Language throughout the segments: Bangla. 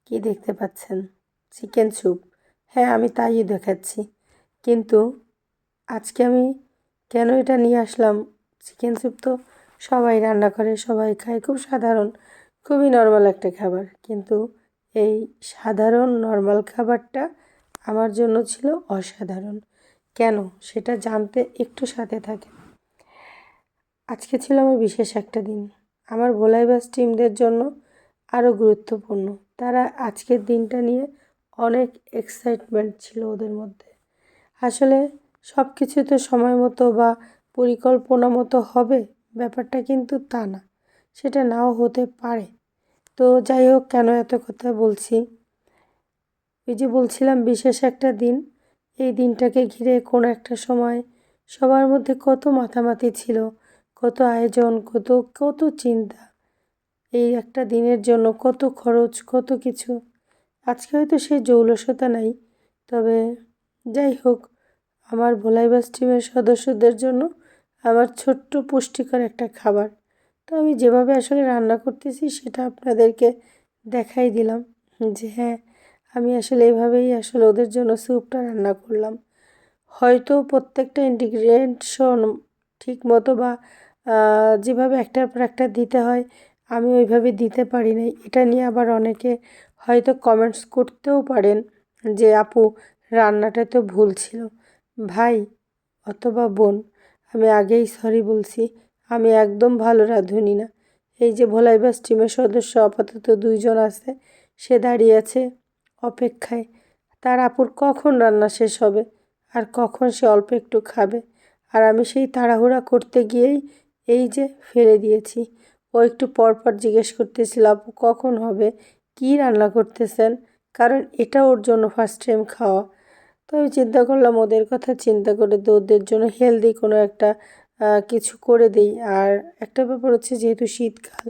কি দেখতে পাচ্ছেন? Chicken soup. হ্যাঁ, আমি তাই দেখাচ্ছি। কিন্তু আজকে আমি কেন এটা নিয়ে আসলাম? চিকেন স্যুপ তো সবাই রান্না করে, সবাই খায়, খুব সাধারণ, খুবই নর্মাল একটা খাবার। কিন্তু এই সাধারণ নর্মাল খাবারটা আমার জন্য ছিল অসাধারণ। কেন? সেটা জানতে একটু সাথে থাকে। আজকে ছিল আমার বিশেষ একটা দিন। আমার ভোলাইবাস টিমদের জন্য আরও গুরুত্বপূর্ণ। তারা আজকের দিনটা নিয়ে অনেক এক্সাইটমেন্ট ছিল ওদের মধ্যে। আসলে সব কিছু তো সময় মতো বা পরিকল্পনা মতো হবে, ব্যাপারটা কিন্তু তা না। সেটা নাও হতে পারে। তো যাই হোক, কেন এত কথা বলছি? ওই যে বলছিলাম বিশেষ একটা দিন। এই দিনটাকে ঘিরে কোনো একটা সময় সবার মধ্যে কত মাতামাতি ছিল, কত আয়োজন, কত কত চিন্তা। এই একটা দিনের জন্য কত খরচ, কত কিছু। আজকে হয়তো সেই জৌলসতা নাই। তবে যাই হোক, আমার ভোলাইবাস টিমের সদস্যদের জন্য আমার ছোট্ট পুষ্টিকর একটা খাবার। তো আমি যেভাবে আসলে রান্না করতেছি সেটা আপনাদেরকে দেখাই দিলাম যে হ্যাঁ, আমি আসলে এভাবেই আসলে ওদের জন্য স্যুপটা রান্না করলাম। হয়তো প্রত্যেকটা ইন্টিগ্রেশন ঠিক মতো বা যেভাবে একটার পর একটা দিতে হয় আমি ওইভাবে দিতে পারি নাই। এটা নিয়ে আবার অনেকে হয়তো কমেন্টস করতেও পারেন যে আপু, রান্নাটা তো ভুল ছিল। ভাই অথবা বোন, আমি আগেই সরি বলছি, আমি একদম ভালো রাঁধুনি না। এই যে ভোলাইবাস টিমের সদস্য আপাতত 2 জন আছে, সে দাঁড়িয়ে আছে অপেক্ষায়। তার আপুর কখন রান্না শেষ হবে আর কখন সে অল্প একটু খাবে। আর আমি সেই তাড়াহুড়া করতে গিয়েই এই যে ফেলে দিয়েছি। ও একটু পরপর জিজ্ঞেস করতেছিল আপু কখন হবে, কী রান্না করতেছেন, কারণ এটা ওর জন্য ফার্স্ট টাইম খাওয়া। তো আমি চিন্তা করলাম ওদের কথা চিন্তা করে তো ওদের জন্য হেলদি কোনো একটা কিছু করে দিই। আর একটা ব্যাপার হচ্ছে যেহেতু শীতকাল,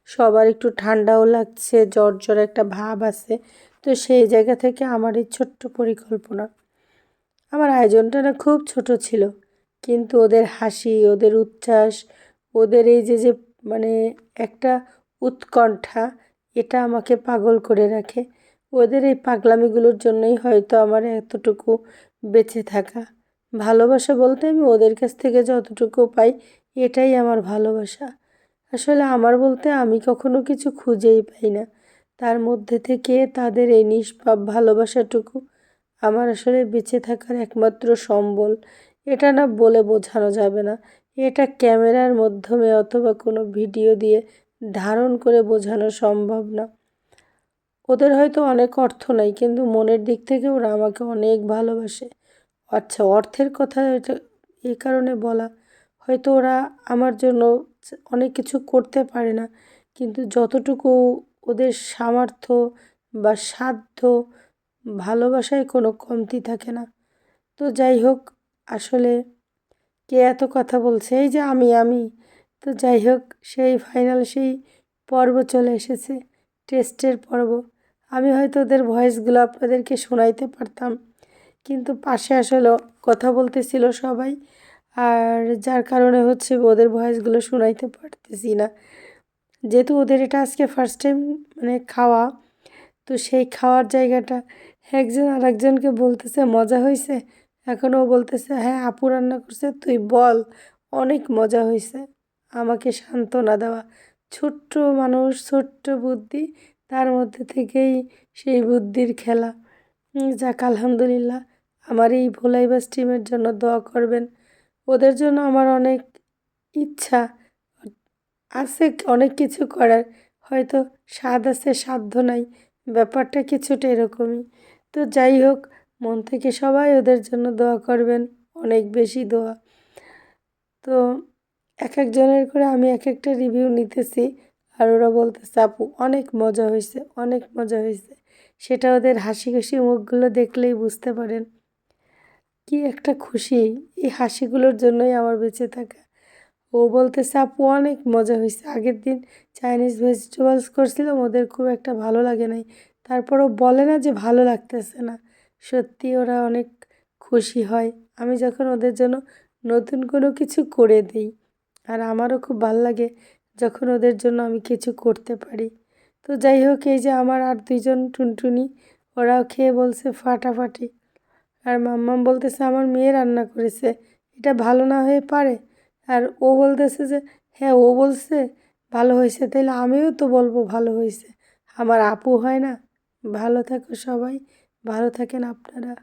সবার একটু ঠান্ডাও লাগছে, জ্বর জ্বর একটা ভাব আছে। তো সেই জায়গা থেকে আমার এই ছোট্ট পরিকল্পনা। আমার আয়োজনটা না খুব ছোট ছিল, কিন্তু ওদের হাসি, ওদের উচ্ছ্বাস, ওদের এই যে যে মানে একটা উৎকণ্ঠা, এটা আমাকে পাগল করে রাখে। ওদের এই পাগলামিগুলোর জন্যই হয়তো আমার এতটুকু বেঁচে থাকা। ভালোবাসা বলতে আমি ওদের কাছ থেকে যতটুকু পাই, এটাই আমার ভালোবাসা। আসলে আমার বলতে আমি কখনো কিছু খুঁজেই পাই না। তার মধ্যে থেকে তাদের এই নিষ্পাপ ভালোবাসাটুকু আমার আসলে বেঁচে থাকার একমাত্র সম্বল। এটা না বলে বোঝানো যাবে না। এটা ক্যামেরার মাধ্যমে অথবা কোনো ভিডিও দিয়ে ধারণ করে বোঝানো সম্ভব না। ওদের হয়তো অনেক অর্থ নাই, কিন্তু মনের দিক থেকে ওরা আমাকে অনেক ভালোবাসে। আচ্ছা, অর্থের কথা এটা এই কারণে বলা, হয়তো ওরা আমার জন্য অনেক কিছু করতে পারে না, কিন্তু যতটুকু ওদের সামর্থ্য বা সাধ্য, ভালোবাসায় কোনো কমতি থাকে না। তো যাই হোক, আসলে কে এত কথা বলছে? এই যে আমি। তো যাই হোক, সেই ফাইনাল সেই পর্ব চলে এসেছে, টেস্টের পর্ব। আমি হয়তো ওদের ভয়েসগুলো আপনাদেরকে শোনাইতে পারতাম, কিন্তু পাশে আসলে কথা বলতেছিল সবাই। আর যার কারণে হচ্ছে ওদের ভয়েসগুলো শোনাইতে পারতেছি না। যেহেতু ওদের এটা আজকে ফার্স্ট টাইম খাওয়া, তো সেই খাওয়ার জায়গাটা একজন আরেকজনকে বলতেছে মজা হয়েছে। এখন ও বলতেছে হ্যাঁ আপু রান্না করছে, তুই বল অনেক মজা হয়েছে। আমাকে সান্ত্বনা দেওয়া, ছোট্ট মানুষ, ছোট্ট বুদ্ধি, তার মধ্যে থেকেই সেই বুদ্ধির খেলা। যাক আলহামদুলিল্লাহ, আমার এই ভোলাইবাস টিমের জন্য দোয়া করবেন। ওদের জন্য আমার অনেক ইচ্ছা আছে, অনেক কিছু করার, হয়তো স্বাদ আছে সাধ্য নাই, ব্যাপারটা কিছুটা এরকমই। তো যাই হোক, মন থেকে সবাই ওদের জন্য দোয়া করবেন, অনেক বেশি দোয়া। তো এক একজনের করে আমি এক একটা রিভিউ নিতেছি, আর ওরা বলতেছে আপু অনেক মজা হয়েছে, অনেক মজা হয়েছে। সেটা ওদের হাসি খুশি মুখগুলো দেখলেই বুঝতে পারেন কি একটা খুশি। এই হাসিগুলোর জন্যই আমার বেঁচে থাকা। ও বলতেছে আপু অনেক মজা হয়েছে, আগের দিন চাইনিজ ভেজিটেবলস করছিলাম, ওদের খুব একটা ভালো লাগে নাই। তারপরও বলে না যে ভালো লাগতেছে না। সত্যি ওরা অনেক খুশি হয় আমি যখন ওদের জন্য নতুন কোনো কিছু করে দিই। আর আমারও খুব ভাল লাগে যখন ওদের জন্য আমি কিছু করতে পারি। তো যাই হোক, এই যে আমার আর দুইজন টুনটুনি, ওরাও খেয়ে বলছে ফাটাফাটি। আর মাম্মাম বলতেছে আমার মেয়ে রান্না করেছে, এটা ভালো না হয়ে পারে। আর ও বলতেছে যে হ্যাঁ, ও বলছে ভালো হয়েছে, তাহলে আমিও তো বলবো ভালো হয়েছে, আমার আপু হয় না। ভালো থাকো সবাই, ভালো থাকেন আপনারা।